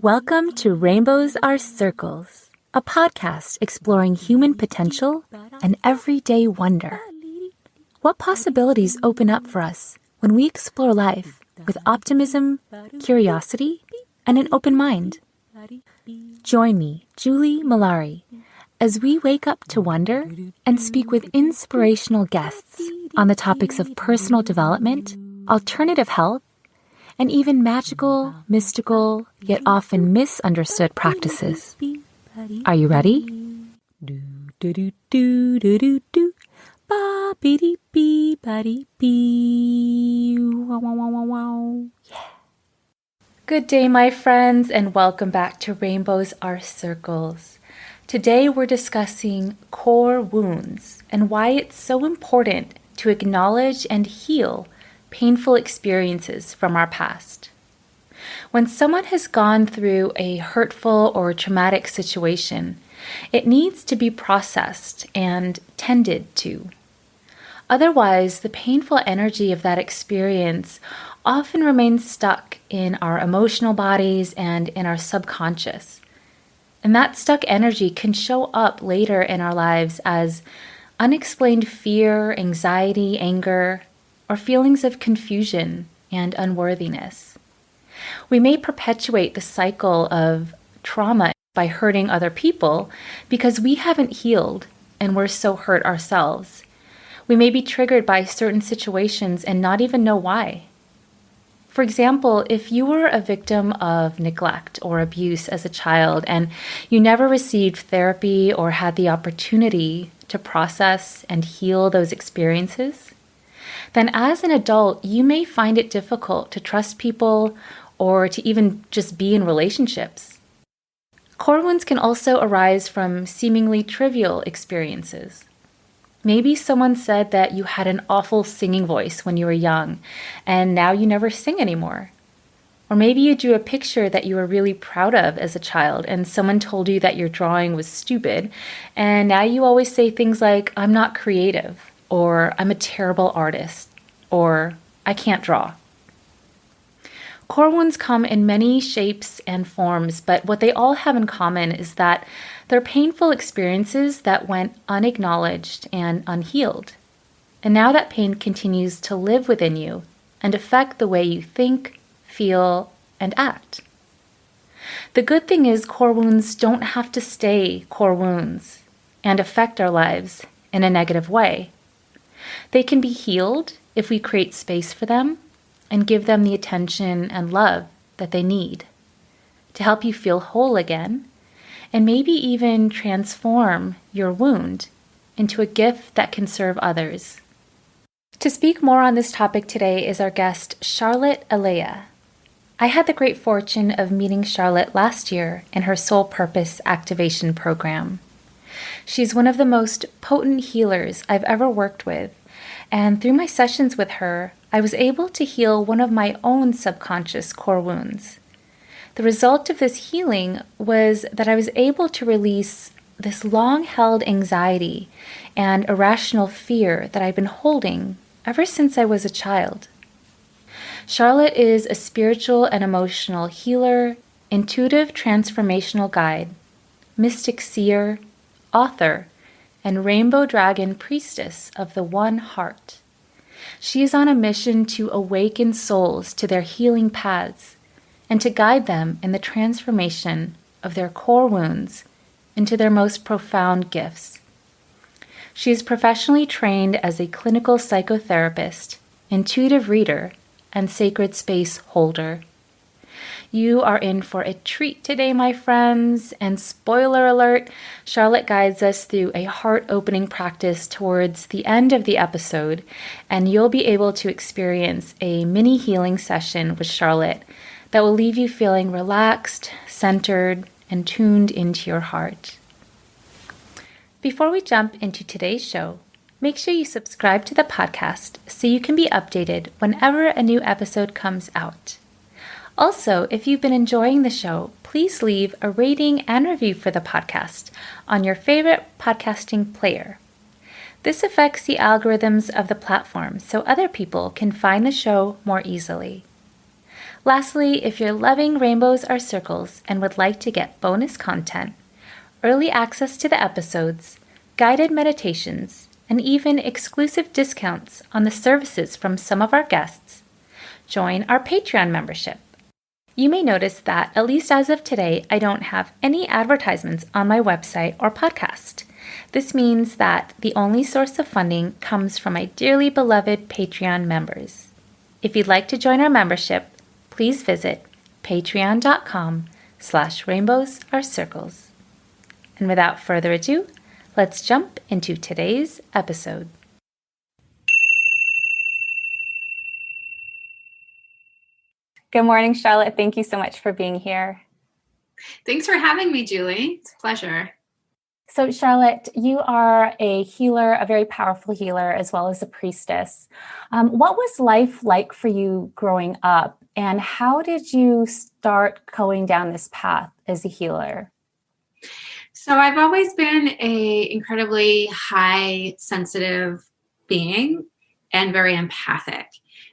Welcome to Rainbows Are Circles, a podcast exploring human potential and everyday wonder. What possibilities open up for us when we explore life with optimism, curiosity, and an open mind? Join me, Julie Malari, as we wake up to wonder and speak with inspirational guests on the topics of personal development, alternative health, and even magical, mystical, yet often misunderstood practices. Are you ready? Good day, my friends, and welcome back to Rainbows Are Circles. Today we're discussing core wounds and why it's so important to acknowledge and heal painful experiences from our past. When someone has gone through a hurtful or traumatic situation, it needs to be processed and tended to. Otherwise, the painful energy of that experience often remains stuck in our emotional bodies and in our subconscious. And that stuck energy can show up later in our lives as unexplained fear, anxiety, anger, or feelings of confusion and unworthiness. We may perpetuate the cycle of trauma by hurting other people because we haven't healed and we're so hurt ourselves. We may be triggered by certain situations and not even know why. For example, if you were a victim of neglect or abuse as a child and you never received therapy or had the opportunity to process and heal those experiences, then as an adult, you may find it difficult to trust people or to even just be in relationships. Core wounds can also arise from seemingly trivial experiences. Maybe someone said that you had an awful singing voice when you were young, and now you never sing anymore. Or maybe you drew a picture that you were really proud of as a child, and someone told you that your drawing was stupid, and now you always say things like, "I'm not creative," or "I'm a terrible artist," or "I can't draw." Core wounds come in many shapes and forms, but what they all have in common is that they're painful experiences that went unacknowledged and unhealed. And now that pain continues to live within you and affect the way you think, feel, and act. The good thing is core wounds don't have to stay core wounds and affect our lives in a negative way. They can be healed if we create space for them and give them the attention and love that they need to help you feel whole again, and maybe even transform your wound into a gift that can serve others. To speak more on this topic today is our guest, Charlotte Eléa. I had the great fortune of meeting Charlotte last year in her Soul Purpose Activation program. She's one of the most potent healers I've ever worked with, and through my sessions with her, I was able to heal one of my own subconscious core wounds. The result of this healing was that I was able to release this long-held anxiety and irrational fear that I've been holding ever since I was a child. Charlotte is a spiritual and emotional healer, intuitive transformational guide, mystic seer, author, and rainbow dragon priestess of the One Heart. She is on a mission to awaken souls to their healing paths and to guide them in the transformation of their core wounds into their most profound gifts. She is professionally trained as a clinical psychotherapist, intuitive reader, and sacred space holder. You are in for a treat today, my friends, and spoiler alert, Charlotte guides us through a heart-opening practice towards the end of the episode, and you'll be able to experience a mini healing session with Charlotte that will leave you feeling relaxed, centered, and tuned into your heart. Before we jump into today's show, make sure you subscribe to the podcast so you can be updated whenever a new episode comes out. Also, if you've been enjoying the show, please leave a rating and review for the podcast on your favorite podcasting player. This affects the algorithms of the platform so other people can find the show more easily. Lastly, if you're loving Rainbows Are Circles and would like to get bonus content, early access to the episodes, guided meditations, and even exclusive discounts on the services from some of our guests, join our Patreon membership. You may notice that, at least as of today, I don't have any advertisements on my website or podcast. This means that the only source of funding comes from my dearly beloved Patreon members. If you'd like to join our membership, please visit patreon.com/rainbowsarecircles. And without further ado, let's jump into today's episode. Good morning, Charlotte. Thank you so much for being here. Thanks for having me, Julie. It's a pleasure. So, Charlotte, you are a healer, a very powerful healer, as well as a priestess. What was life like for you growing up, and how did you start going down this path as a healer? So I've always been an incredibly high sensitive being and very empathic,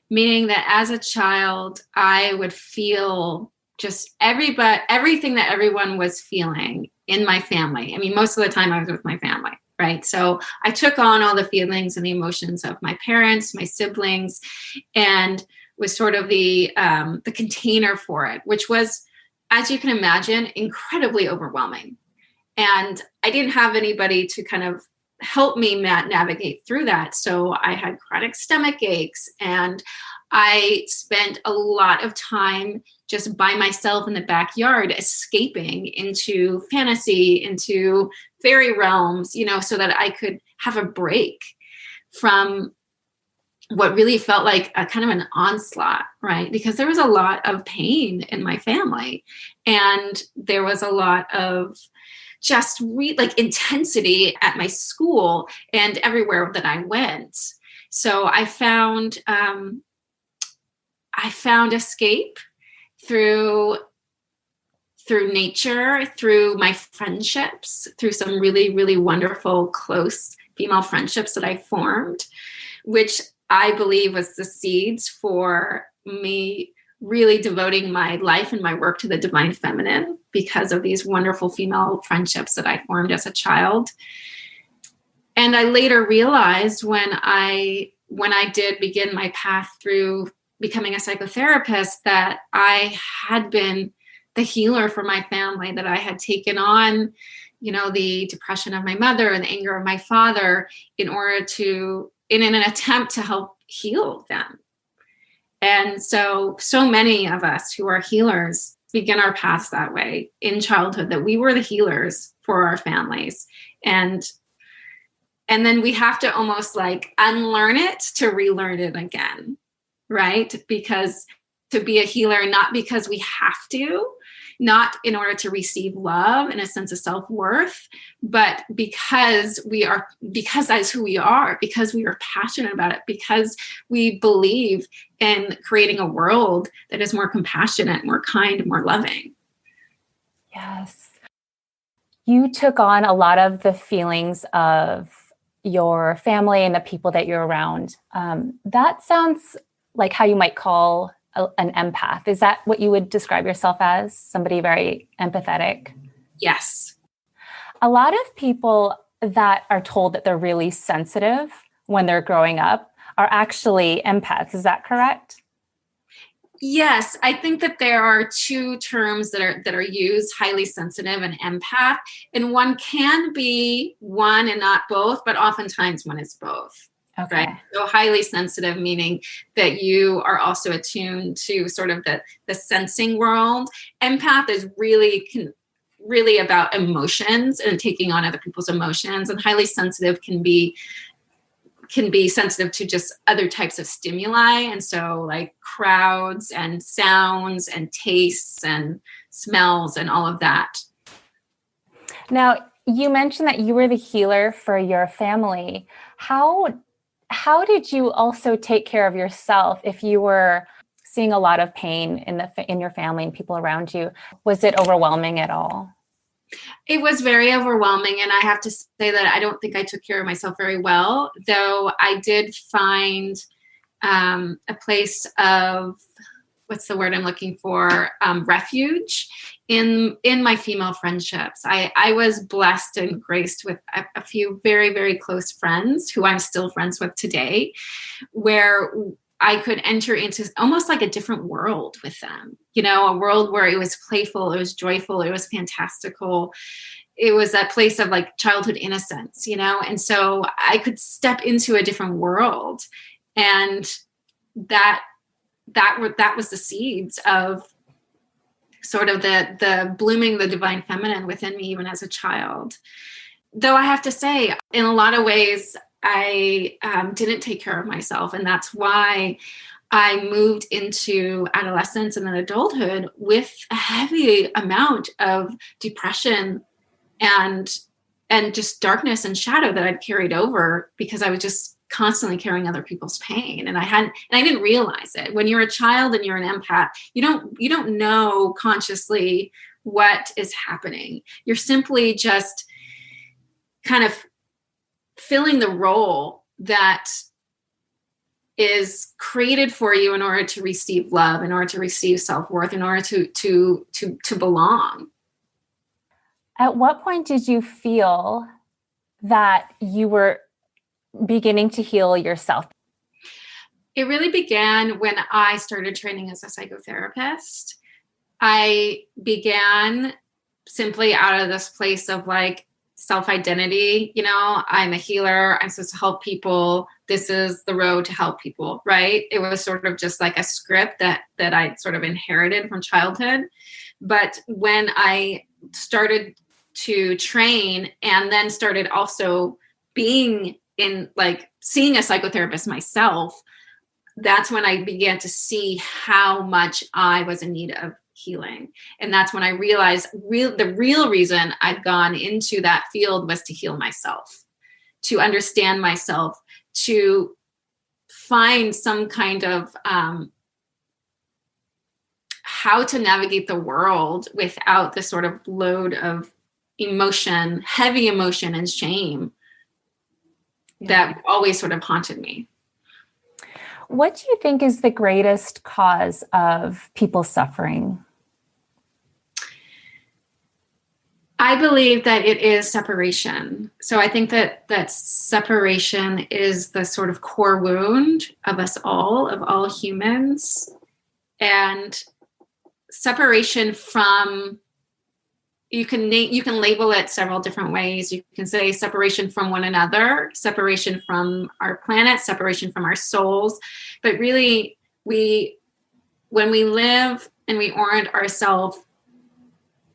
meaning that as a child, I would feel just everything that everyone was feeling in my family. I mean, most of the time I was with my family, right? So I took on all the feelings and the emotions of my parents, my siblings, and was sort of the container for it, which was, as you can imagine, incredibly overwhelming. And I didn't have anybody to kind of help me navigate through that. So I had chronic stomach aches, and I spent a lot of time just by myself in the backyard, escaping into fantasy, into fairy realms, so that I could have a break from what really felt like a kind of an onslaught, right? Because there was a lot of pain in my family, and there was a lot of just intensity at my school and everywhere that I went. So I found escape through nature, through my friendships, through some really, really wonderful, close female friendships that I formed, which I believe was the seeds for me really devoting my life and my work to the divine feminine because of these wonderful female friendships that I formed as a child. And I later realized when I did begin my path through becoming a psychotherapist that I had been the healer for my family, that I had taken on, the depression of my mother and the anger of my father in an attempt to help heal them. And so many of us who are healers begin our paths that way in childhood, that we were the healers for our families. And then we have to almost unlearn it to relearn it again, right? Because to be a healer, not because we have to, not in order to receive love and a sense of self-worth, but because that's who we are, because we are passionate about it, because we believe in creating a world that is more compassionate, more kind, more loving. Yes. You took on a lot of the feelings of your family and the people that you're around. That sounds like how you might call an empath. Is that what you would describe yourself as? Somebody very empathetic? Yes. A lot of people that are told that they're really sensitive when they're growing up are actually empaths. Is that correct? Yes, I think that there are two terms that are used, highly sensitive and empath, and one can be one and not both, but oftentimes one is both. Okay. Right? So highly sensitive, meaning that you are also attuned to sort of the sensing world. Empath is really about emotions and taking on other people's emotions, and highly sensitive can be sensitive to just other types of stimuli. And so like crowds and sounds and tastes and smells and all of that. Now, you mentioned that you were the healer for your family. How did you also take care of yourself if you were seeing a lot of pain in your family and people around you? Was it overwhelming at all? It was very overwhelming. And I have to say that I don't think I took care of myself very well, though I did find a place of, what's the word I'm looking for? Refuge in my female friendships. I was blessed and graced with a few very, very close friends who I'm still friends with today, where I could enter into almost like a different world with them, a world where it was playful, it was joyful, it was fantastical. It was that place of like childhood innocence, and so I could step into a different world. And that was the seeds of sort of the blooming the divine feminine within me, even as a child. Though I have to say, in a lot of ways, I didn't take care of myself. And that's why I moved into adolescence and then adulthood with a heavy amount of depression and just darkness and shadow that I'd carried over, because I was just constantly carrying other people's pain. And I didn't realize it. When you're a child and you're an empath, you don't know consciously what is happening. You're simply just kind of filling the role that is created for you in order to receive love, in order to receive self-worth, in order to belong. At what point did you feel that you were beginning to heal yourself? It really began when I started training as a psychotherapist. I began simply out of this place of like self-identity. I'm a healer. I'm supposed to help people. This is the road to help people, right? It was sort of just like a script that I sort of inherited from childhood. But when I started to train and then started also being in like seeing a psychotherapist myself, that's when I began to see how much I was in need of healing. And that's when I realized the real reason I'd gone into that field was to heal myself, to understand myself, to find some kind of how to navigate the world without the sort of load of emotion, heavy emotion and shame that always sort of haunted me. What do you think is the greatest cause of people suffering? I believe that it is separation. So I think that separation is the sort of core wound of us all, of all humans. And separation from, you can label it several different ways. You can say separation from one another, separation from our planet, separation from our souls. But really, when we live and we orient ourselves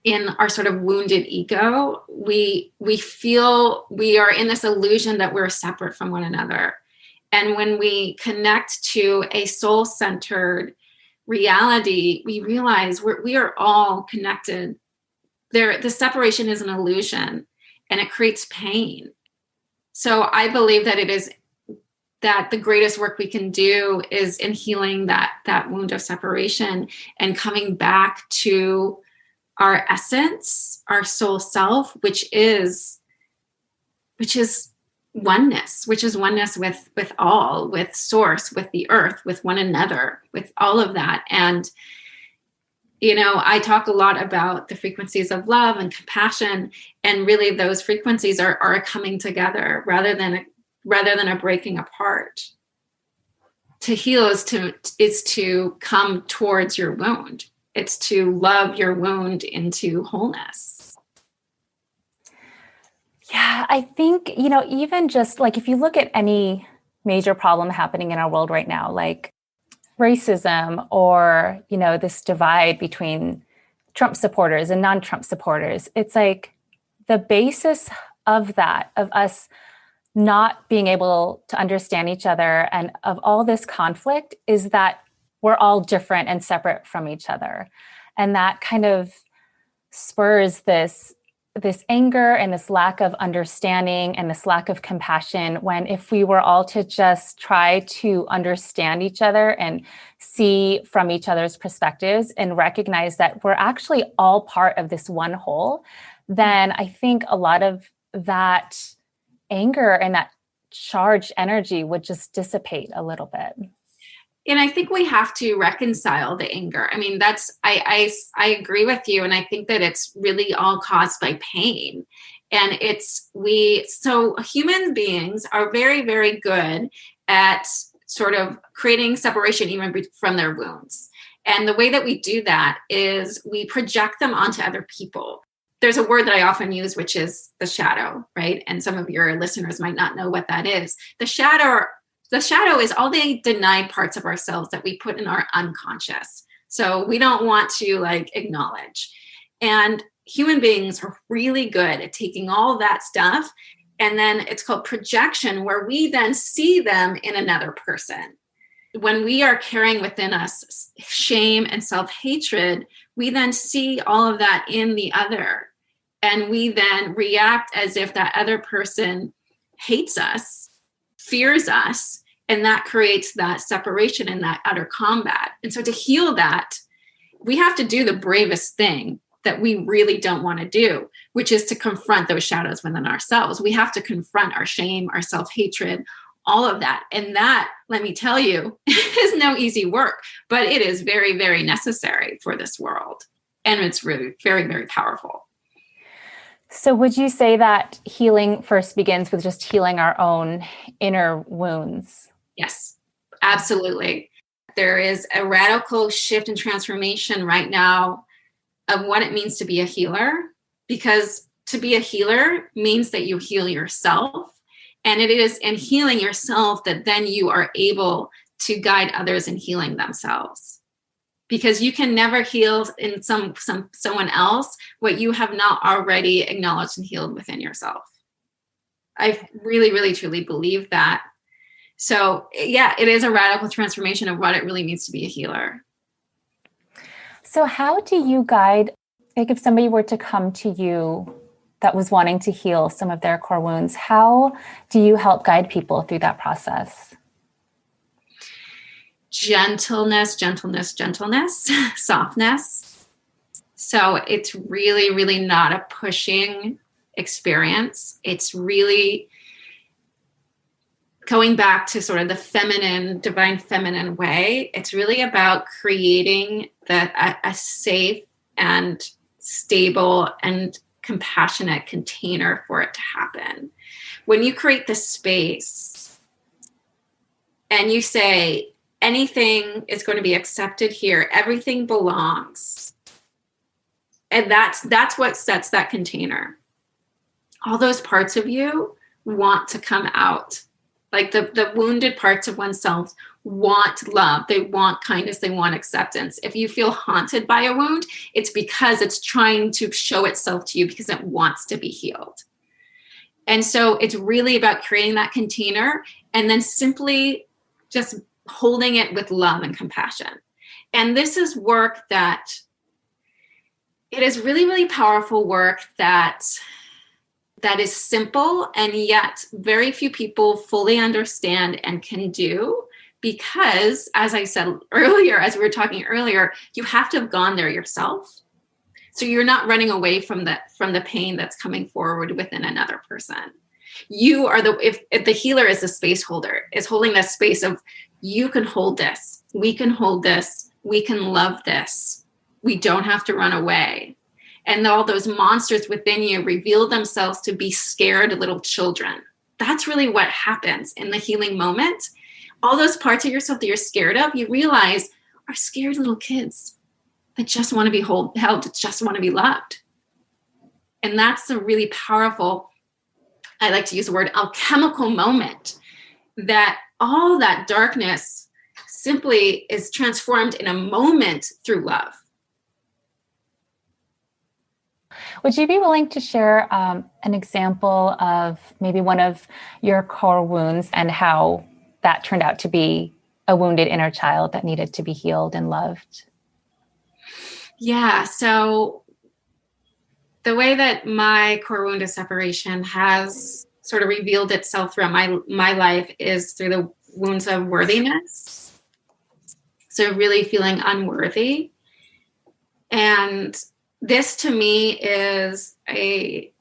in our sort of wounded ego, we feel we are in this illusion that we're separate from one another. And when we connect to a soul-centered reality, we realize we are all connected. The separation is an illusion and it creates pain. So I believe that it is that the greatest work we can do is in healing that wound of separation and coming back to our essence, our soul self, which is oneness, with all, with source, with the earth, with one another, with all of that. And I talk a lot about the frequencies of love and compassion, and really those frequencies are a coming together rather than a breaking apart. To heal is to come towards your wound. It's to love your wound into wholeness. Yeah, I think, even just like if you look at any major problem happening in our world right now, like racism or, this divide between Trump supporters and non-Trump supporters, it's like the basis of that, of us not being able to understand each other and of all this conflict, is that we're all different and separate from each other. And that kind of spurs this anger and this lack of understanding and this lack of compassion, when if we were all to just try to understand each other and see from each other's perspectives and recognize that we're actually all part of this one whole, then I think a lot of that anger and that charged energy would just dissipate a little bit. And I think we have to reconcile the anger. I mean, I agree with you. And I think that it's really all caused by pain. And so human beings are very, very good at sort of creating separation even from their wounds. And the way that we do that is we project them onto other people. There's a word that I often use, which is the shadow, right? And some of your listeners might not know what that is. The shadow is all the denied parts of ourselves that we put in our unconscious. So we don't want to acknowledge. And human beings are really good at taking all that stuff. And then it's called projection, where we then see them in another person. When we are carrying within us shame and self-hatred, we then see all of that in the other. And we then react as if that other person hates us, fears us, and that creates that separation and that utter combat. And so to heal that, we have to do the bravest thing that we really don't want to do, which is to confront those shadows within ourselves. We have to confront our shame, our self-hatred, all of that. And that, let me tell you, is no easy work, but it is very, very necessary for this world. And it's really very, very powerful. So would you say that healing first begins with just healing our own inner wounds? Yes, absolutely. There is a radical shift and transformation right now of what it means to be a healer, because to be a healer means that you heal yourself. And it is in healing yourself that then you are able to guide others in healing themselves. Because you can never heal in someone else what you have not already acknowledged and healed within yourself. I really, really, truly believe that. So yeah, it is a radical transformation of what it really means to be a healer. So how do you guide, if somebody were to come to you that was wanting to heal some of their core wounds, how do you help guide people through that process? Gentleness, softness. So it's really, really not a pushing experience. It's really going back to sort of the feminine, divine feminine way. It's really about creating a safe and stable and compassionate container for it to happen. When you create the space and you say, anything is going to be accepted here, everything belongs. And that's what sets that container. All those parts of you want to come out. Like the wounded parts of oneself want love. They want kindness. They want acceptance. If you feel haunted by a wound, it's because it's trying to show itself to you because it wants to be healed. And so it's really about creating that container and then simply just holding it with love and compassion. And this is work that it is really, really powerful work that is simple, and yet very few people fully understand and can do, because, as I said earlier, as we were talking earlier, you have to have gone there yourself. So you're not running away from the pain that's coming forward within another person. You are if the healer is the space holder, is holding that space of, you can hold this, we can hold this, we can love this. We don't have to run away. And all those monsters within you reveal themselves to be scared little children. That's really what happens in the healing moment. All those parts of yourself that you're scared of, you realize are scared little kids that just want to be held, that just want to be loved. And that's a really powerful, I like to use the word alchemical moment, that all that darkness simply is transformed in a moment through love. Would you be willing to share an example of maybe one of your core wounds and how that turned out to be a wounded inner child that needed to be healed and loved? Yeah, so the way that my core wound of separation has sort of revealed itself throughout my life is through the wounds of worthiness. So really feeling unworthy. And this to me is a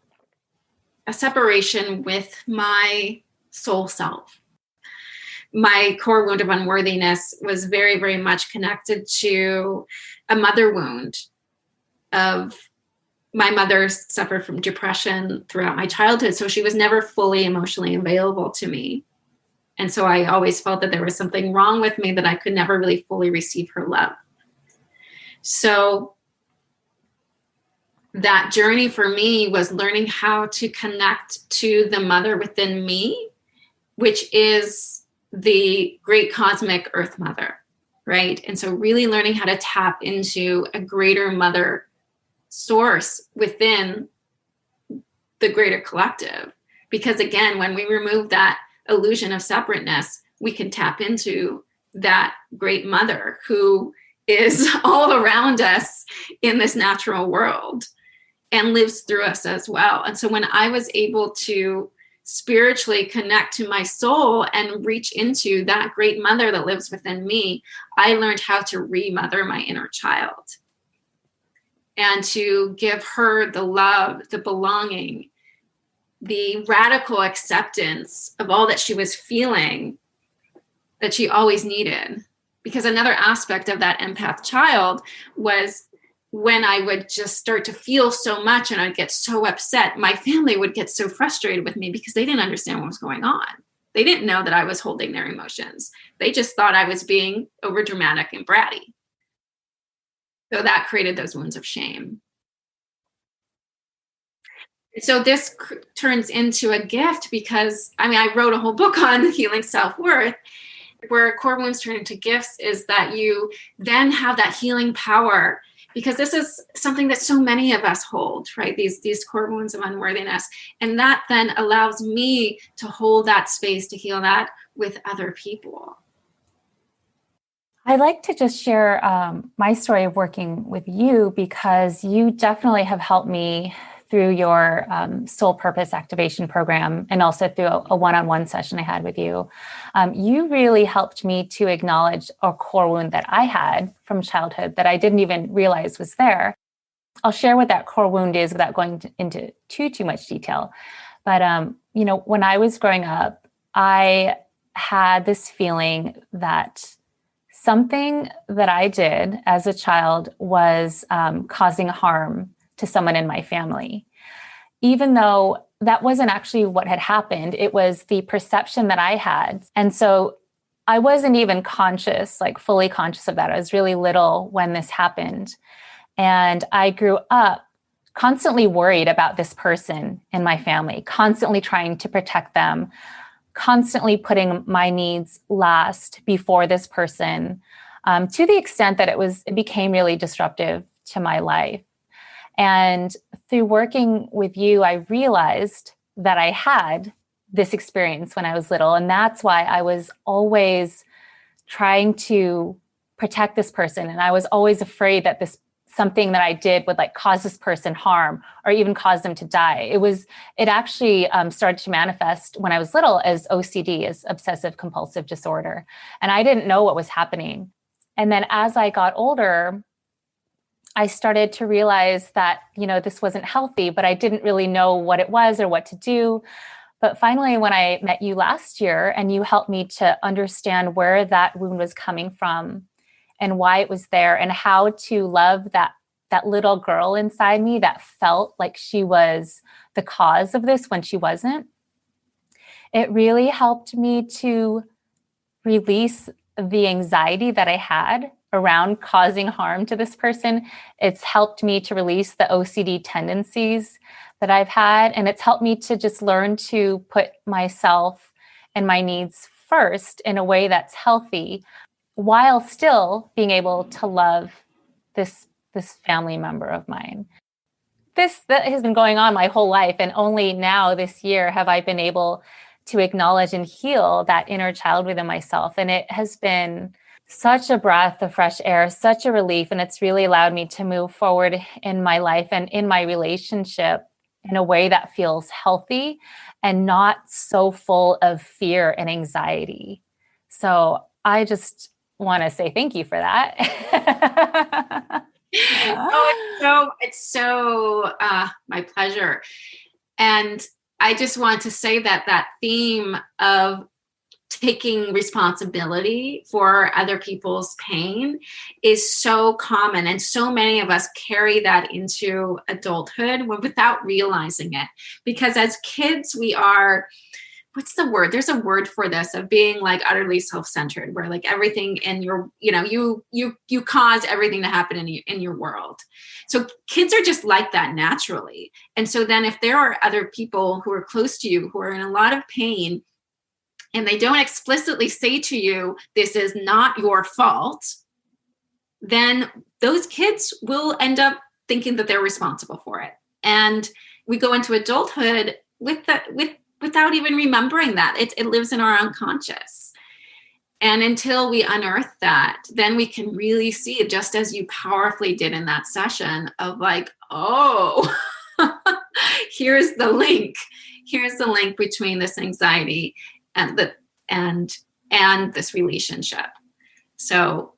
separation with my soul self. My core wound of unworthiness was very, very much connected to a mother wound of my mother suffered from depression throughout my childhood. So she was never fully emotionally available to me. And so I always felt that there was something wrong with me, that I could never really fully receive her love. So that journey for me was learning how to connect to the mother within me, which is the great cosmic earth mother, right? And so really learning how to tap into a greater mother source within the greater collective. Because again, when we remove that illusion of separateness, we can tap into that great mother who is all around us in this natural world and lives through us as well. And so when I was able to spiritually connect to my soul and reach into that great mother that lives within me, I learned how to remother my inner child and to give her the love, the belonging, the radical acceptance of all that she was feeling that she always needed. Because another aspect of that empath child was when I would just start to feel so much and I'd get so upset, my family would get so frustrated with me because they didn't understand what was going on. They didn't know that I was holding their emotions. They just thought I was being overdramatic and bratty. So that created those wounds of shame. So this turns into a gift because, I wrote a whole book on healing self-worth. Where core wounds turn into gifts is that you then have that healing power, because this is something that so many of us hold, right? These core wounds of unworthiness. And that then allows me to hold that space to heal that with other people. I'd like to just share my story of working with you, because you definitely have helped me through your soul purpose activation program, and also through a one-on-one session I had with you. You really helped me to acknowledge a core wound that I had from childhood that I didn't even realize was there. I'll share what that core wound is without going into too much detail. But, when I was growing up, I had this feeling that something that I did as a child was causing harm to someone in my family, even though that wasn't actually what had happened. It was the perception that I had. And so I wasn't even conscious, like fully conscious of that. I was really little when this happened. And I grew up constantly worried about this person in my family, constantly trying to protect them, constantly putting my needs last before this person, to the extent that it became really disruptive to my life. And through working with you, I realized that I had this experience when I was little. And that's why I was always trying to protect this person. And I was always afraid that something that I did would cause this person harm or even cause them to die. It actually started to manifest when I was little as OCD, as obsessive compulsive disorder. And I didn't know what was happening. And then as I got older, I started to realize that, this wasn't healthy, but I didn't really know what it was or what to do. But finally, when I met you last year and you helped me to understand where that wound was coming from and why it was there and how to love that little girl inside me that felt like she was the cause of this when she wasn't, it really helped me to release the anxiety that I had around causing harm to this person. It's helped me to release the OCD tendencies that I've had. And it's helped me to just learn to put myself and my needs first in a way that's healthy, while still being able to love this family member of mine. That has been going on my whole life. And only now this year have I been able to acknowledge and heal that inner child within myself. And it has been such a breath of fresh air, such a relief. And it's really allowed me to move forward in my life and in my relationship in a way that feels healthy and not so full of fear and anxiety. So I just want to say thank you for that. Oh, it's my pleasure. And I just want to say that theme of taking responsibility for other people's pain is so common. And so many of us carry that into adulthood without realizing it. Because as kids, we are, what's the word? There's a word for this, of being like utterly self-centered, where like everything in your, you cause everything to happen in your world. So kids are just like that naturally. And so then if there are other people who are close to you, who are in a lot of pain, and they don't explicitly say to you, this is not your fault, then those kids will end up thinking that they're responsible for it. And we go into adulthood without even remembering that. It lives in our unconscious. And until we unearth that, then we can really see, just as you powerfully did in that session, of like, oh, here's the link. Here's the link between this anxiety and this relationship. So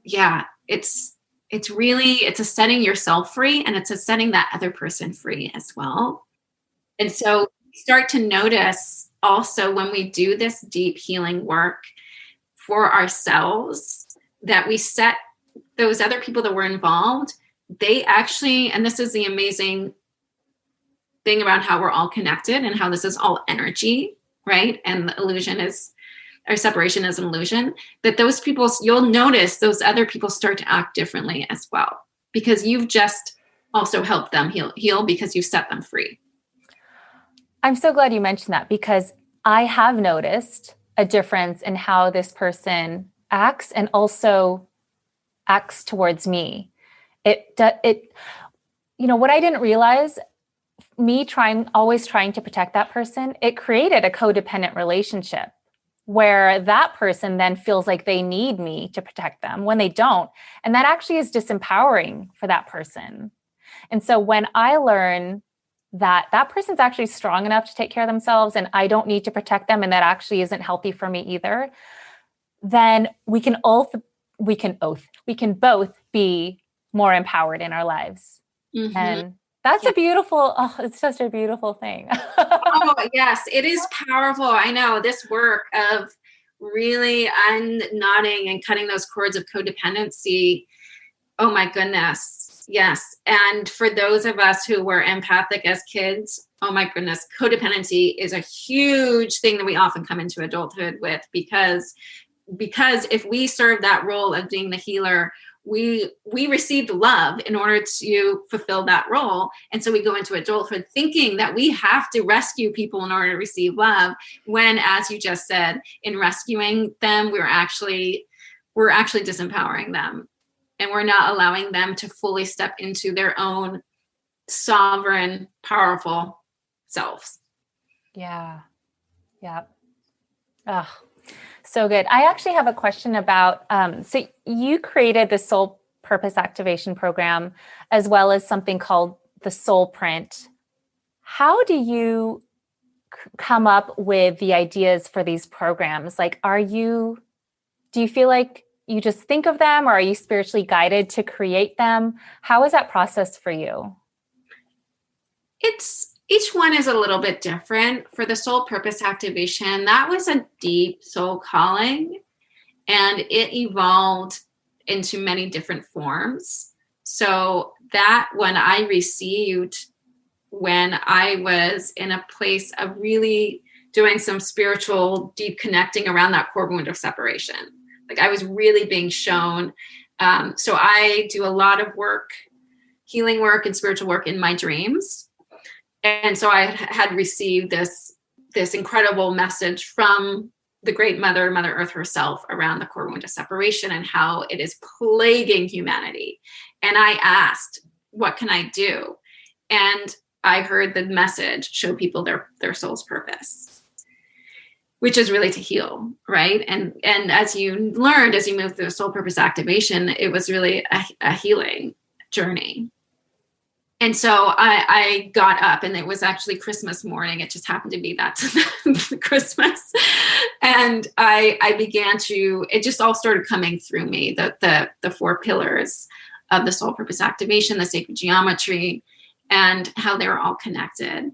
yeah, it's a setting yourself free, and it's a setting that other person free as well. And so start to notice also, when we do this deep healing work for ourselves, that we set those other people that were involved, they actually, and this is the amazing thing about how we're all connected and how this is all energy, right? And the illusion is, or separation is an illusion, that those people, you'll notice those other people start to act differently as well, because you've just also helped them heal because you set them free. I'm so glad you mentioned that, because I have noticed a difference in how this person acts, and also acts towards me. What I didn't realize, me always trying to protect that person, it created a codependent relationship where that person then feels like they need me to protect them when they don't. And that actually is disempowering for that person. And so when I learn that that person's actually strong enough to take care of themselves and I don't need to protect them, and that actually isn't healthy for me either, then we can both be more empowered in our lives. Mm-hmm. And that's it's such a beautiful thing. Oh, yes, it is powerful. I know this work of really unknotting and cutting those cords of codependency. Oh my goodness. Yes. And for those of us who were empathic as kids, oh my goodness, codependency is a huge thing that we often come into adulthood with, because if we serve that role of being the healer, we received love in order to fulfill that role. And so we go into adulthood thinking that we have to rescue people in order to receive love, when, as you just said, in rescuing them, we're actually disempowering them, and we're not allowing them to fully step into their own sovereign, powerful selves. Yeah. Yeah. Oh, so good. I actually have a question about, so you created the Soul Purpose Activation Program, as well as something called the Soul Print. How do you come up with the ideas for these programs? Like, do you feel like you just think of them, or are you spiritually guided to create them? How is that process for you? Each one is a little bit different. For the Soul Purpose Activation, that was a deep soul calling, and it evolved into many different forms. So that one I received when I was in a place of really doing some spiritual deep connecting around that core wound of separation. Like, I was really being shown. So I do a lot of work, healing work and spiritual work, in my dreams. And so I had received this incredible message from the great Mother Earth herself, around the core wound of separation and how it is plaguing humanity. And I asked, what can I do? And I heard the message, show people their soul's purpose, which is really to heal, right? And as you learned, as you moved through the Soul Purpose Activation, it was really a healing journey. And so I got up, and it was actually Christmas morning. It just happened to be that Christmas. And I began to, it just all started coming through me, the 4 pillars of the soul purpose activation, the sacred geometry, and how they were all connected.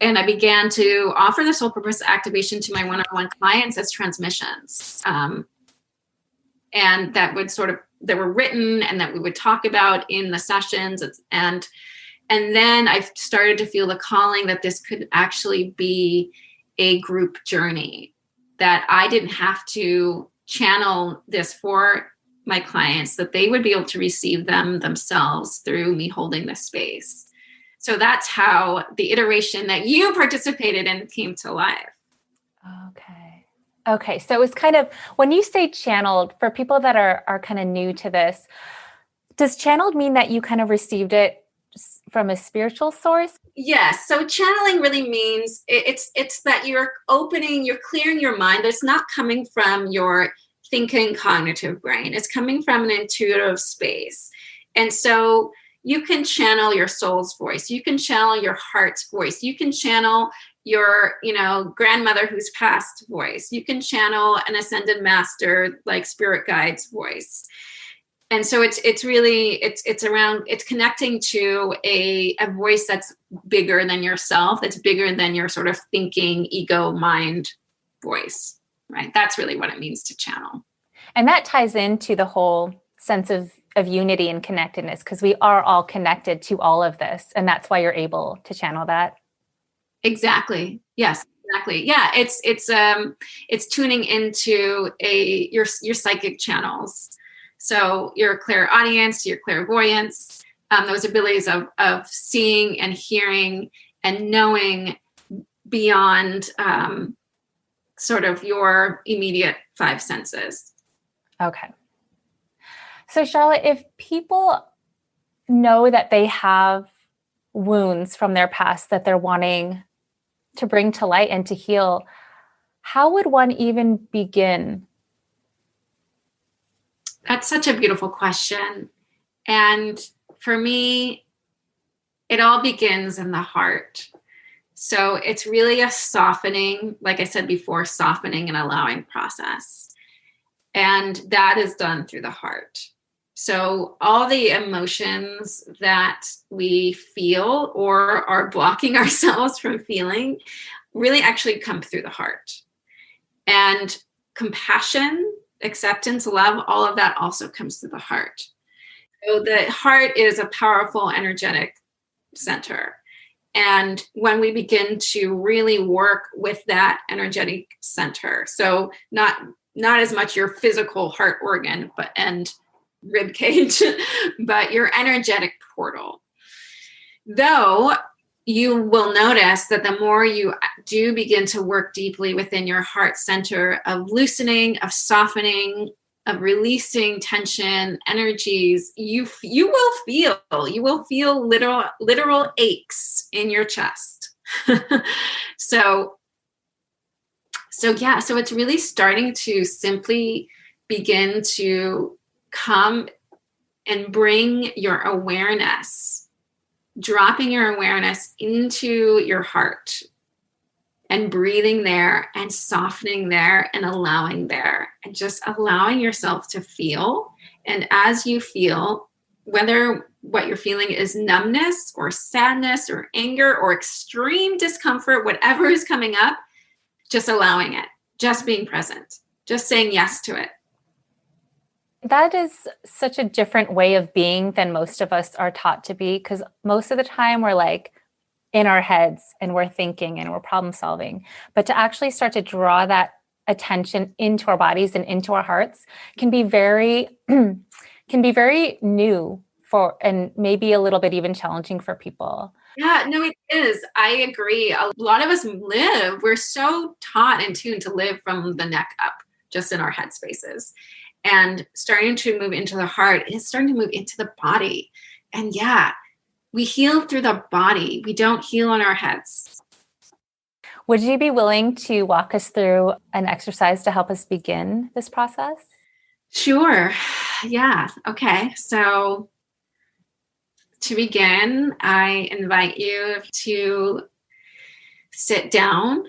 And I began to offer the soul purpose activation to my one-on-one clients as transmissions. And that were written and that we would talk about in the sessions. And then I started to feel the calling that this could actually be a group journey, that I didn't have to channel this for my clients, that they would be able to receive them themselves through me holding this space. So that's how the iteration that you participated in came to life. Okay. So it's kind of, when you say channeled, for people that are kind of new to this, does channeled mean that you kind of received it from a spiritual source? Yes. So channeling really means it's that you're clearing your mind. It's not coming from your thinking cognitive brain. It's coming from an intuitive space. And so you can channel your soul's voice. You can channel your heart's voice. You can channel your, grandmother who's passed voice. You can channel an ascended master, like spirit guide's voice. And so it's really connecting to a voice that's bigger than yourself, that's bigger than your sort of thinking ego mind voice, right? That's really what it means to channel. And that ties into the whole sense of unity and connectedness, because we are all connected to all of this. And that's why you're able to channel that. Exactly. Yes, exactly. Yeah. It's tuning into your psychic channels. So your clairaudience, your clairvoyance, those abilities of seeing and hearing and knowing beyond sort of your immediate five senses. Okay. So Charlotte, if people know that they have wounds from their past that they're wanting to bring to light and to heal, how would one even begin? That's such a beautiful question. And for me, it all begins in the heart. So it's really a softening, like I said before, softening and allowing process. And that is done through the heart. So all the emotions that we feel or are blocking ourselves from feeling really actually come through the heart. And compassion, acceptance, love, all of that also comes through the heart. So the heart is a powerful energetic center. And when we begin to really work with that energetic center, so not as much your physical heart organ, and rib cage, but your energetic portal. Though you will notice that the more you do begin to work deeply within your heart center of loosening, of softening, of releasing tension, energies, you will feel literal aches in your chest. So it's really starting to simply begin to come and bring your awareness, dropping your awareness into your heart and breathing there and softening there and allowing there and just allowing yourself to feel. And as you feel, whether what you're feeling is numbness or sadness or anger or extreme discomfort, whatever is coming up, just allowing it, just being present, just saying yes to it. That is such a different way of being than most of us are taught to be, because most of the time we're like in our heads and we're thinking and we're problem solving. But to actually start to draw that attention into our bodies and into our hearts can be very new for, and maybe a little bit even challenging for people. Yeah, no, it is. I agree. A lot of us we're so taught and tuned to live from the neck up, just in our head spaces. And starting to move into the heart is starting to move into the body. And yeah, we heal through the body. We don't heal in our heads. Would you be willing to walk us through an exercise to help us begin this process? Sure. Yeah. Okay. So to begin, I invite you to sit down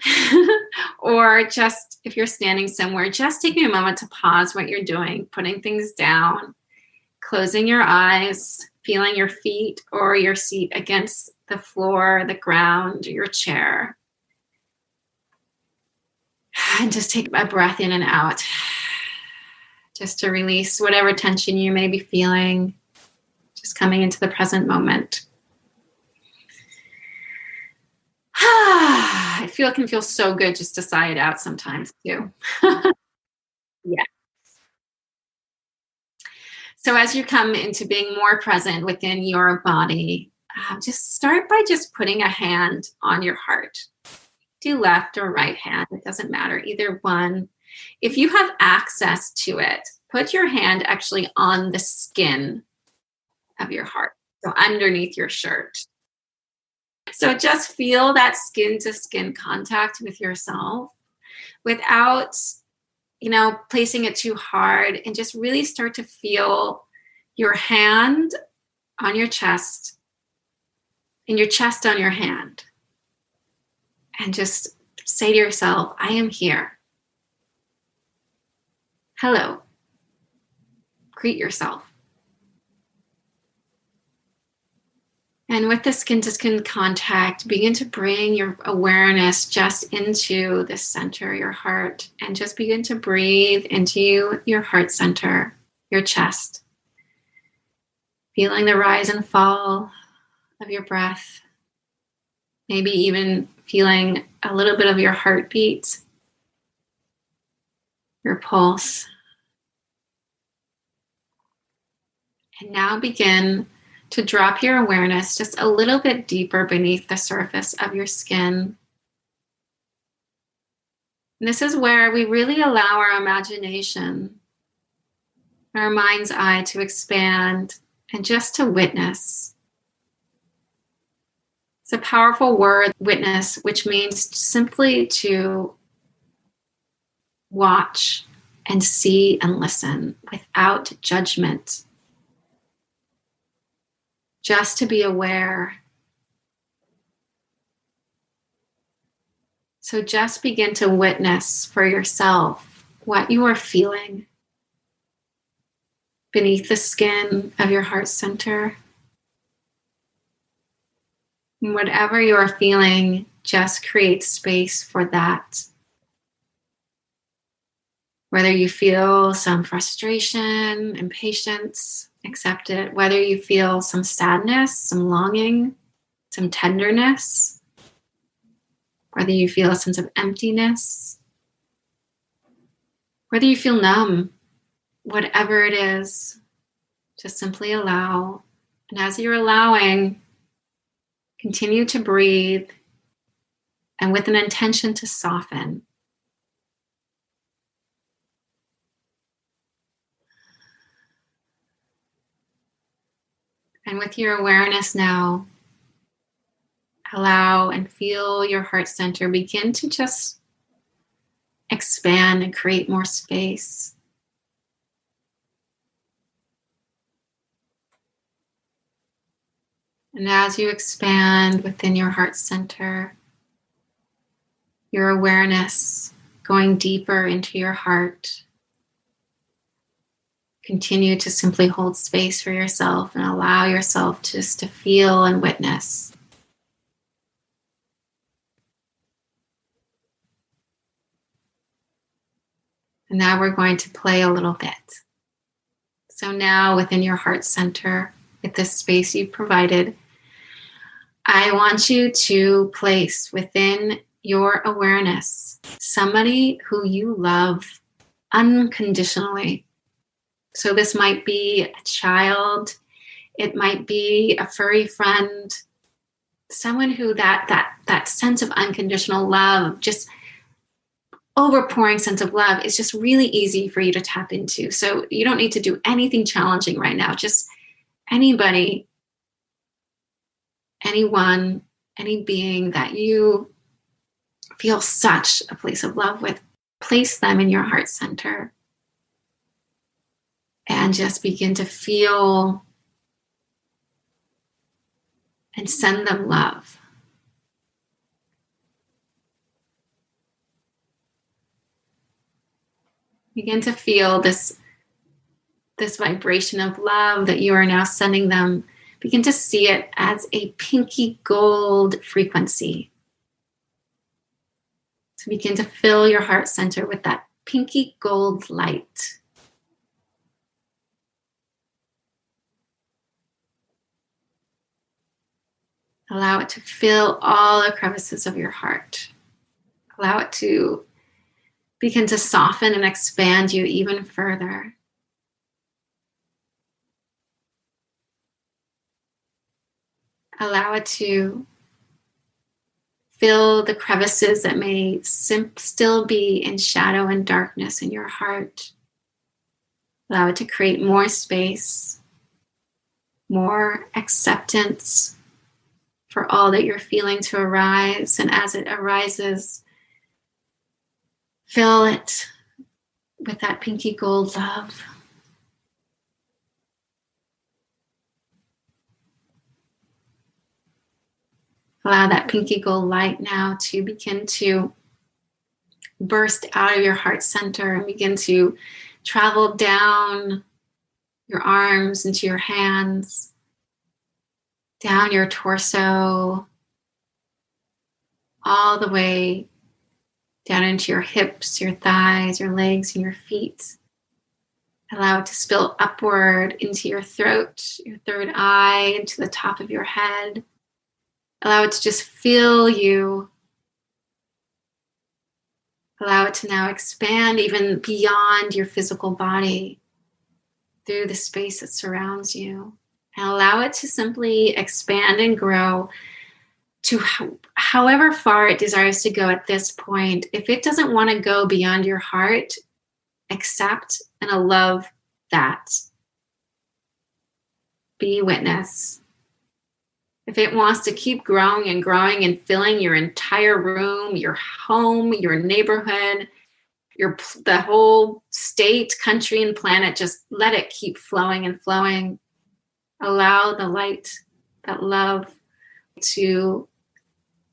or just if you're standing somewhere, just taking a moment to pause what you're doing, putting things down, closing your eyes, feeling your feet or your seat against the floor, the ground, your chair. And just take a breath in and out, just to release whatever tension you may be feeling, just coming into the present moment. It can feel so good just to sigh it out sometimes too. Yeah. So as you come into being more present within your body, just start by just putting a hand on your heart. Do left or right hand, it doesn't matter, either one. If you have access to it, put your hand actually on the skin of your heart, so underneath your shirt. So just feel that skin to skin contact with yourself without, placing it too hard, and just really start to feel your hand on your chest and your chest on your hand. And just say to yourself, I am here. Hello. Greet yourself. And with the skin to skin contact, begin to bring your awareness just into the center of your heart, and just begin to breathe into your heart center, your chest. Feeling the rise and fall of your breath. Maybe even feeling a little bit of your heartbeat, your pulse. And now begin to drop your awareness just a little bit deeper beneath the surface of your skin. And this is where we really allow our imagination, our mind's eye to expand and just to witness. It's a powerful word, witness, which means simply to watch and see and listen without judgment. Just to be aware. So just begin to witness for yourself what you are feeling beneath the skin of your heart center. And whatever you are feeling, just create space for that. Whether you feel some frustration, impatience, accept it. Whether you feel some sadness, some longing, some tenderness, whether you feel a sense of emptiness, whether you feel numb, whatever it is, just simply allow. And as you're allowing, continue to breathe, and with an intention to soften. And with your awareness now, allow and feel your heart center begin to just expand and create more space. And as you expand within your heart center, your awareness going deeper into your heart, continue to simply hold space for yourself and allow yourself just to feel and witness. And now we're going to play a little bit. So now within your heart center, with this space you've provided, I want you to place within your awareness somebody who you love unconditionally. So this might be a child, it might be a furry friend, someone who that sense of unconditional love, just overpouring sense of love, is just really easy for you to tap into. So you don't need to do anything challenging right now. Just anybody, anyone, any being that you feel such a place of love with, place them in your heart center. And just begin to feel and send them love. Begin to feel this this vibration of love that you are now sending them, begin to see it as a pinky gold frequency. So begin to fill your heart center with that pinky gold light. Allow it to fill all the crevices of your heart. Allow it to begin to soften and expand you even further. Allow it to fill the crevices that may still be in shadow and darkness in your heart. Allow it to create more space, more acceptance for all that you're feeling to arise. And as it arises, fill it with that pinky gold love. Allow that pinky gold light now to begin to burst out of your heart center and begin to travel down your arms into your hands, down your torso, all the way down into your hips, your thighs, your legs, and your feet. Allow it to spill upward into your throat, your third eye, into the top of your head. Allow it to just fill you. Allow it to now expand even beyond your physical body through the space that surrounds you. And allow it to simply expand and grow to however far it desires to go at this point. If it doesn't want to go beyond your heart, accept and love that. Be witness. If it wants to keep growing and filling your entire room, your home, your neighborhood, the whole state, country, and planet, just let it keep flowing and flowing. Allow the light, that love, to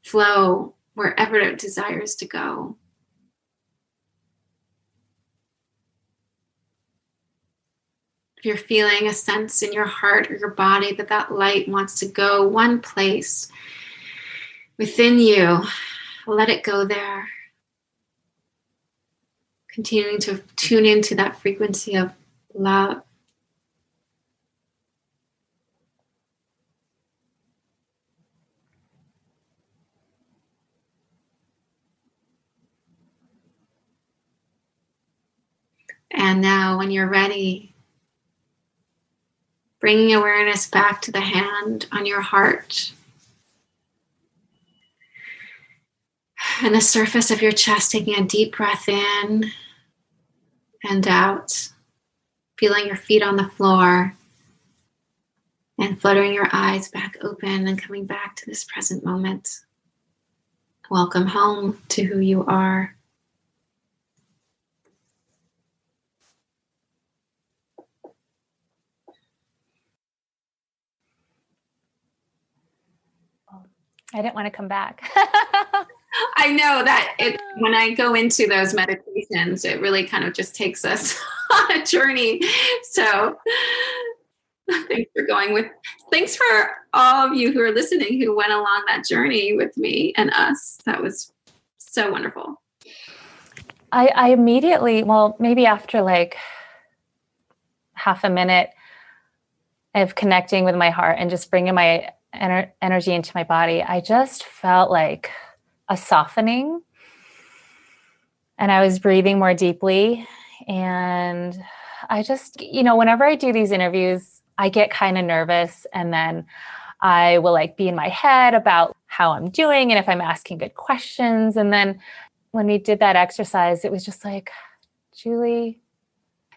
flow wherever it desires to go. If you're feeling a sense in your heart or your body that light wants to go one place within you, let it go there. Continuing to tune into that frequency of love. And now when you're ready, bringing awareness back to the hand on your heart and the surface of your chest, taking a deep breath in and out, feeling your feet on the floor and fluttering your eyes back open and coming back to this present moment. Welcome home to who you are. I didn't want to come back. I know that when I go into those meditations, it really kind of just takes us on a journey. So thanks for all of you who are listening, who went along that journey with me and us. That was so wonderful. I immediately, well, maybe after like half a minute of connecting with my heart and just bringing my energy into my body, I just felt like a softening, and I was breathing more deeply. And I just, whenever I do these interviews, I get kind of nervous, and then I will like be in my head about how I'm doing and if I'm asking good questions. And then when we did that exercise, it was just like, Julie,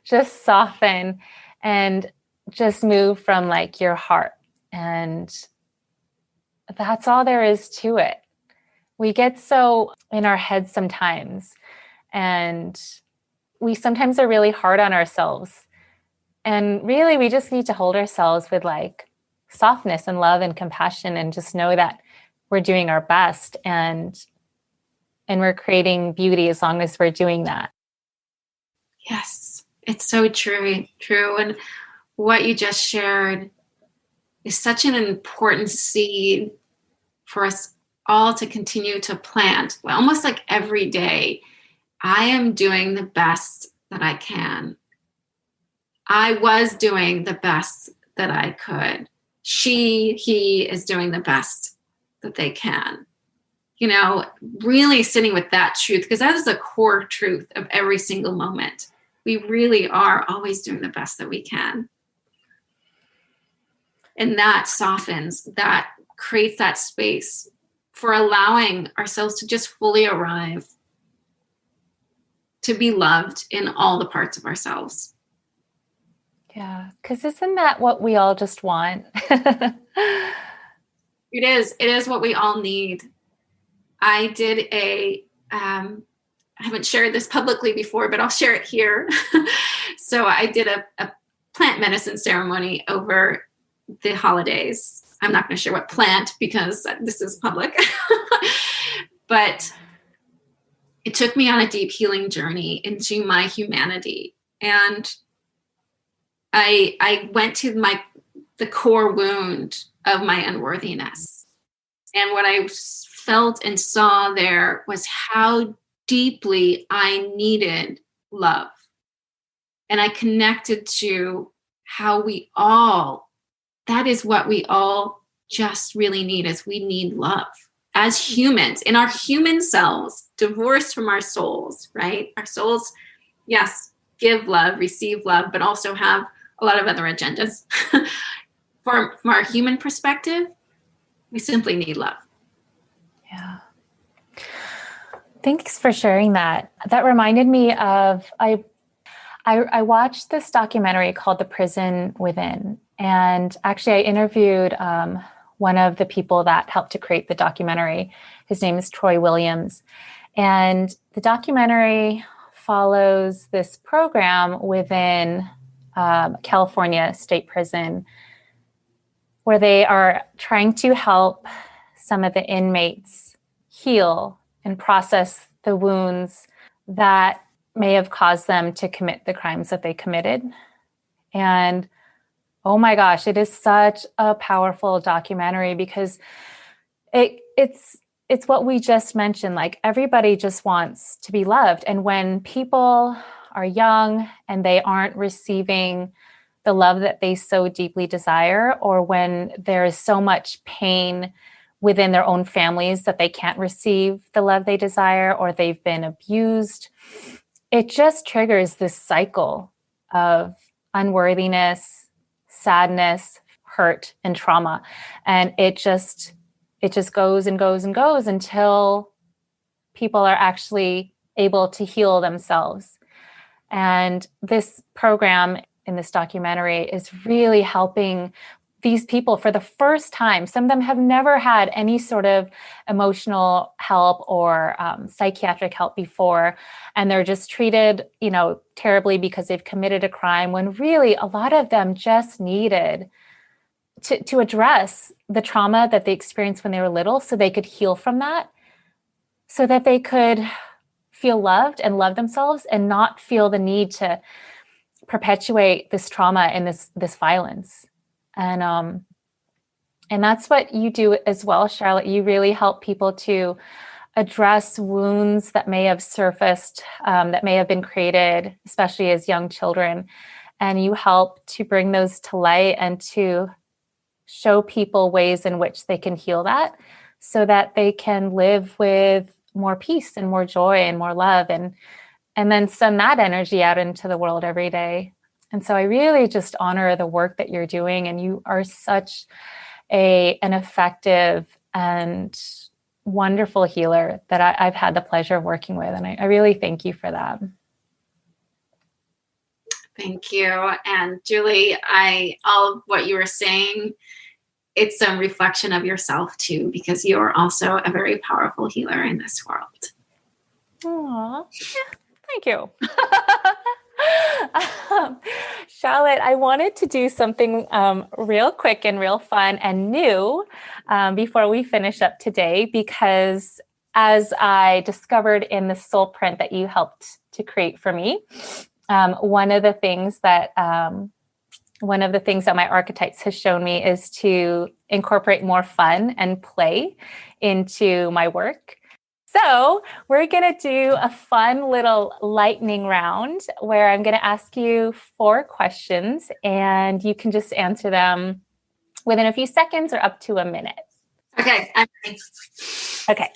just soften and just move from like your heart. And that's all there is to it. We get so in our heads sometimes, and we sometimes are really hard on ourselves. And really, we just need to hold ourselves with like softness and love and compassion, and just know that we're doing our best and we're creating beauty as long as we're doing that. Yes. It's so true. And what you just shared is such an important seed for us all to continue to plant. Almost like every day, I am doing the best that I can. I was doing the best that I could. He is doing the best that they can. You know, really sitting with that truth, because that is the core truth of every single moment. We really are always doing the best that we can. And that softens, that creates that space for allowing ourselves to just fully arrive, to be loved in all the parts of ourselves. Yeah, because isn't that what we all just want? It is what we all need. I did I haven't shared this publicly before, but I'll share it here. So I did a plant medicine ceremony over the holidays. I'm not going to share what plant because this is public, but it took me on a deep healing journey into my humanity. And I went to the core wound of my unworthiness. And what I felt and saw there was how deeply I needed love. And I connected to how that is what we all just really need, is we need love as humans in our human selves, divorced from our souls, right? Our souls, yes, give love, receive love, but also have a lot of other agendas. From our human perspective, we simply need love. Yeah. Thanks for sharing that. That reminded me of, I watched this documentary called The Prison Within. And actually I interviewed one of the people that helped to create the documentary. His name is Troy Williams. And the documentary follows this program within California State Prison, where they are trying to help some of the inmates heal and process the wounds that may have caused them to commit the crimes that they committed. And oh my gosh, it is such a powerful documentary because it's what we just mentioned. Like, everybody just wants to be loved. And when people are young and they aren't receiving the love that they so deeply desire, or when there is so much pain within their own families that they can't receive the love they desire, or they've been abused, it just triggers this cycle of unworthiness, sadness, hurt, and trauma. And it just goes and goes and goes until people are actually able to heal themselves. And this program in this documentary is really helping these people for the first time. Some of them have never had any sort of emotional help or psychiatric help before, and they're just treated, terribly because they've committed a crime, when really a lot of them just needed to address the trauma that they experienced when they were little, so they could heal from that, so that they could feel loved and love themselves and not feel the need to perpetuate this trauma and this violence. And that's what you do as well, Charlotte. You really help people to address wounds that may have surfaced, that may have been created, especially as young children. And you help to bring those to light and to show people ways in which they can heal that, so that they can live with more peace and more joy and more love, and then send that energy out into the world every day. And so I really just honor the work that you're doing, and you are such an effective and wonderful healer that I've had the pleasure of working with. And I really thank you for that. Thank you. And Julie, all of what you were saying, it's a reflection of yourself too, because you are also a very powerful healer in this world. Aww. Thank you. Charlotte, I wanted to do something real quick and real fun and new before we finish up today, because as I discovered in the soul print that you helped to create for me, One of the things that my archetypes has shown me is to incorporate more fun and play into my work. So we're going to do a fun little lightning round where I'm going to ask you 4 questions and you can just answer them within a few seconds or up to a minute. Okay. I'm ready. Okay.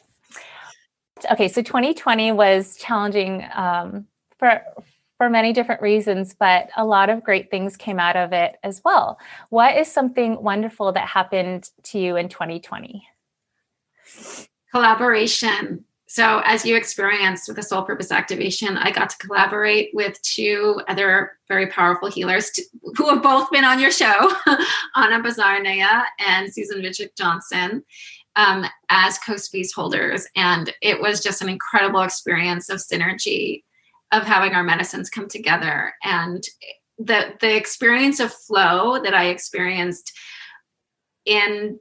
So 2020 was challenging for many different reasons, but a lot of great things came out of it as well. What is something wonderful that happened to you in 2020? Collaboration. So as you experienced with the soul purpose activation, I got to collaborate with 2 other very powerful healers who have both been on your show, Anna Bazarnaya and Susan Vichik Johnson, as co-space holders. And it was just an incredible experience of synergy, of having our medicines come together. And the experience of flow that I experienced in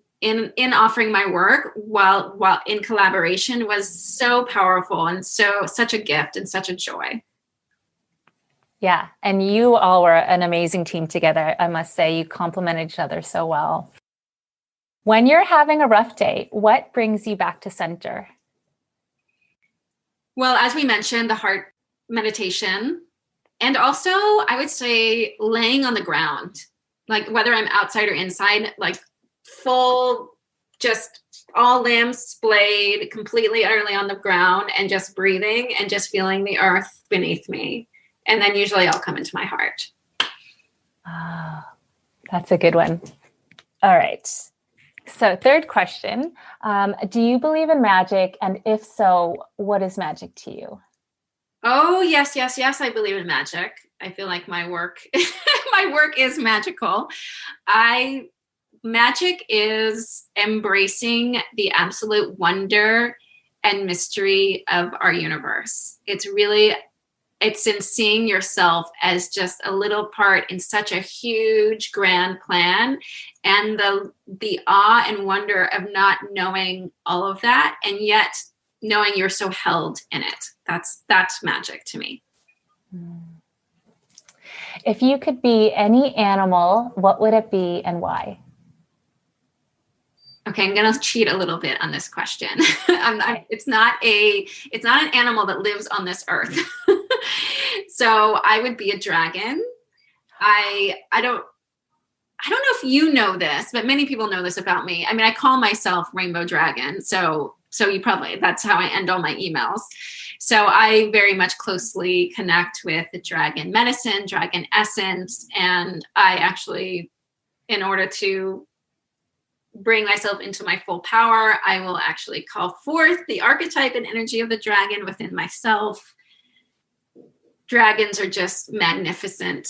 offering my work while in collaboration was so powerful and such a gift and such a joy. Yeah. And you all were an amazing team together. I must say, you complement each other so well. When you're having a rough day, what brings you back to center? Well, as we mentioned, the heart meditation, and also I would say laying on the ground, like whether I'm outside or inside, like full, just all limbs splayed, completely, utterly on the ground, and just breathing and just feeling the earth beneath me. And then usually I'll come into my heart. Oh, that's a good one. All right. So 3rd question, do you believe in magic? And if so, what is magic to you? Oh, yes. I believe in magic. I feel like my work is magical. Magic is embracing the absolute wonder and mystery of our universe. It's in seeing yourself as just a little part in such a huge, grand plan, and the awe and wonder of not knowing all of that, and yet knowing you're so held in it. That's magic to me. If you could be any animal, what would it be and why? Okay, I'm going to cheat a little bit on this question. It's not an animal that lives on this earth. So I would be a dragon. I don't know if you know this, but many people know this about me. I mean, I call myself Rainbow Dragon. So you probably, that's how I end all my emails. So I very much closely connect with the dragon medicine, dragon essence. And I actually, in order to bring myself into my full power, I will actually call forth the archetype and energy of the dragon within myself. Dragons are just magnificent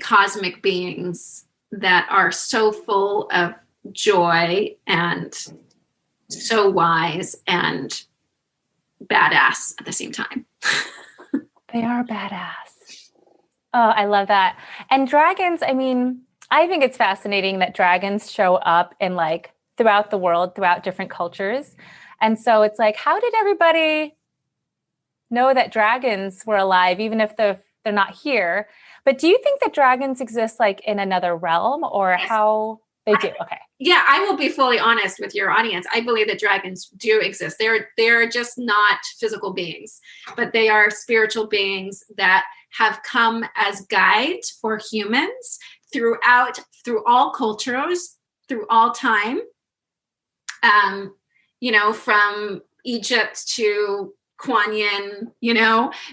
cosmic beings that are so full of joy and so wise and badass at the same time. They are badass. Oh, I love that. And dragons, I mean, I think it's fascinating that dragons show up in throughout the world, throughout different cultures. And so it's like, how did everybody know that dragons were alive, even if they're not here? But do you think that dragons exist in another realm, or how they do? Okay. Yeah, I will be fully honest with your audience. I believe that dragons do exist. They're just not physical beings, but they are spiritual beings that have come as guides for humans through all cultures, through all time. From Egypt to Kuan Yin,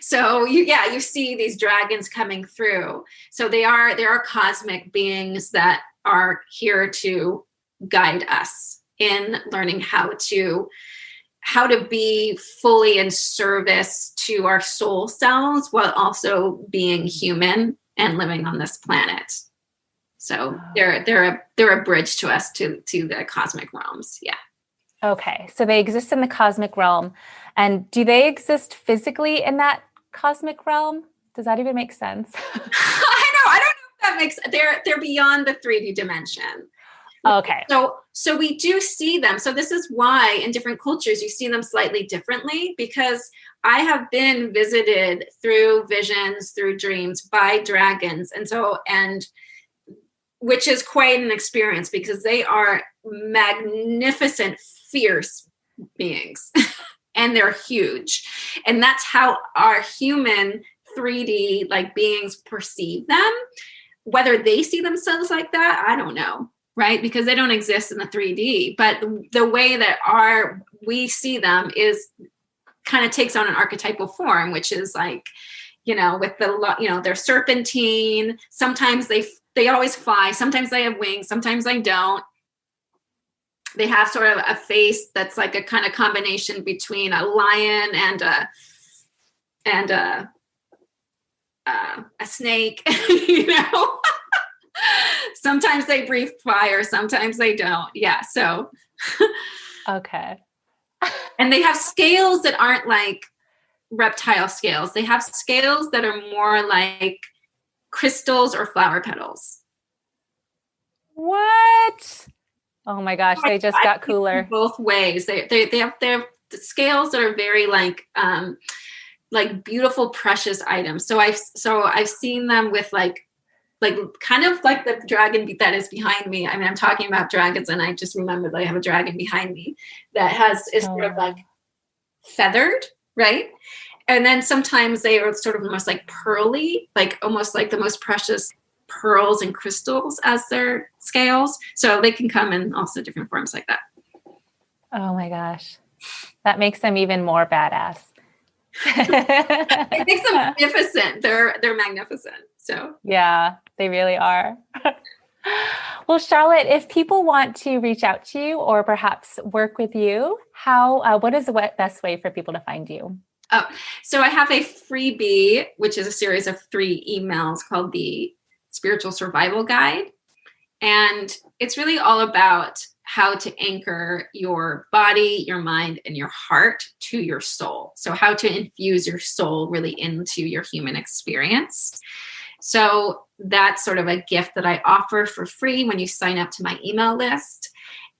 so you see these dragons coming through. So there are cosmic beings that are here to guide us in learning how to be fully in service to our soul selves while also being human and living on this planet. So they're a bridge to us to the cosmic realms. Yeah. Okay. So they exist in the cosmic realm. And do they exist physically in that cosmic realm? Does that even make sense? I don't know if that makes, they're beyond the 3D dimension. Okay. So we do see them. So this is why in different cultures you see them slightly differently, because I have been visited through visions, through dreams by dragons. And which is quite an experience because they are magnificent, fierce beings and they're huge. And that's how our human 3D like beings perceive them. Whether they see themselves like that, I don't know, right? Because they don't exist in the 3D. But the way that we see them is kind of takes on an archetypal form, which is like, with they're serpentine. Sometimes they always fly. Sometimes they have wings. Sometimes they don't. They have sort of a face that's like a kind of combination between a lion and a snake, Sometimes they breathe fire, sometimes they don't. Yeah. So. Okay. And they have scales that aren't like reptile scales. They have scales that are more like crystals or flower petals. What? Oh my gosh, they just got cooler. Both ways. They have the scales that are very like beautiful, precious items. So I've seen them with like kind of like the dragon that is behind me. I mean, I'm talking about dragons, and I just remembered I have a dragon behind me that is sort of like feathered, right? And then sometimes they are sort of almost like pearly, like almost like the most precious pearls and crystals as their scales. So they can come in also different forms like that. Oh my gosh. That makes them even more badass. It makes them magnificent. They're magnificent. So yeah, they really are. Well, Charlotte, if people want to reach out to you or perhaps work with you, what is the best way for people to find you? Oh, so I have a freebie, which is a series of 3 emails called the Spiritual Survival Guide. And it's really all about how to anchor your body, your mind, and your heart to your soul. So how to infuse your soul really into your human experience. So that's sort of a gift that I offer for free when you sign up to my email list.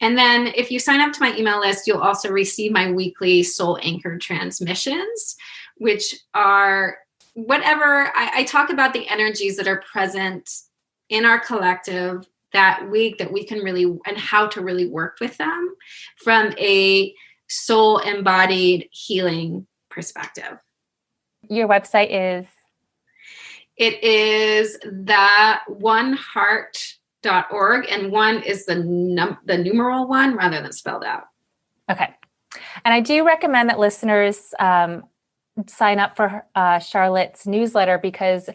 And then if you sign up to my email list, you'll also receive my weekly soul anchored transmissions, which are whatever I talk about the energies that are present in our collective that week that we can really, and how to really work with them from a soul embodied healing perspective. Your website is? It is the oneheart.org, and one is the numeral 1 rather than spelled out. Okay. And I do recommend that listeners sign up for Charlotte's newsletter, because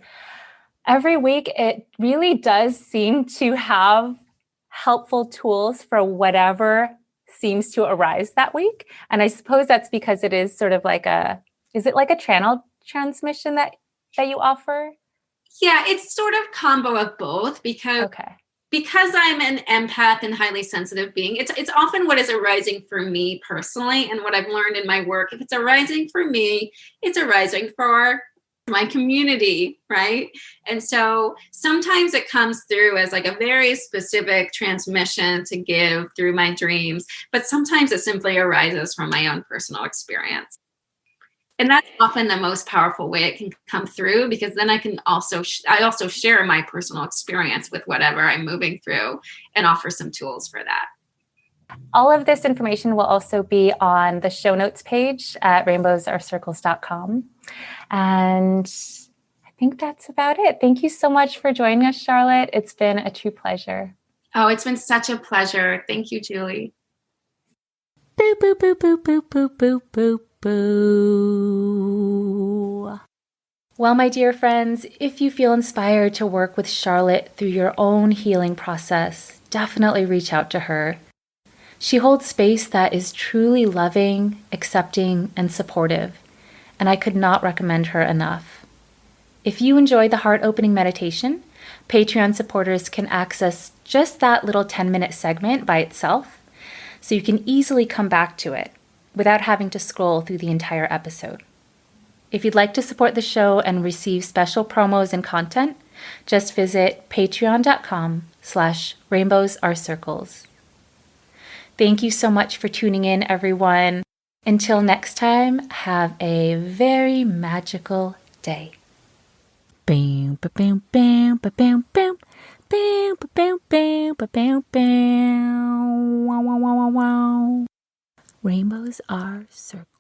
every week it really does seem to have helpful tools for whatever seems to arise that week. And I suppose that's because it is sort of like is it like a channel transmission that you offer? Yeah, it's sort of combo of both because I'm an empath and highly sensitive being. It's often what is arising for me personally, and what I've learned in my work. If it's arising for me, it's arising for my community, right? And so sometimes it comes through as like a very specific transmission to give through my dreams, but sometimes it simply arises from my own personal experience. And that's often the most powerful way it can come through, because then I also share my personal experience with whatever I'm moving through and offer some tools for that. All of this information will also be on the show notes page at rainbowsarecircles.com. And I think that's about it. Thank you so much for joining us, Charlotte. It's been a true pleasure. Oh, it's been such a pleasure. Thank you, Julie. Boop, boop, boop, boop, boop, boop, boop, boop, boo. Well, my dear friends, if you feel inspired to work with Charlotte through your own healing process, definitely reach out to her. She holds space that is truly loving, accepting, and supportive, and I could not recommend her enough. If you enjoyed the heart-opening meditation, Patreon supporters can access just that little 10-minute segment by itself, so you can easily come back to it without having to scroll through the entire episode. If you'd like to support the show and receive special promos and content, Just visit patreon.com/rainbowsarecircles. Thank you so much for tuning in, everyone. Until next time, have a very magical day. Bam, ba, bam, bam, ba, bam, bam. Bam, ba, bam, bam, ba, bam, bam. Wow, wow, wow, wow, wow. Rainbows are circles.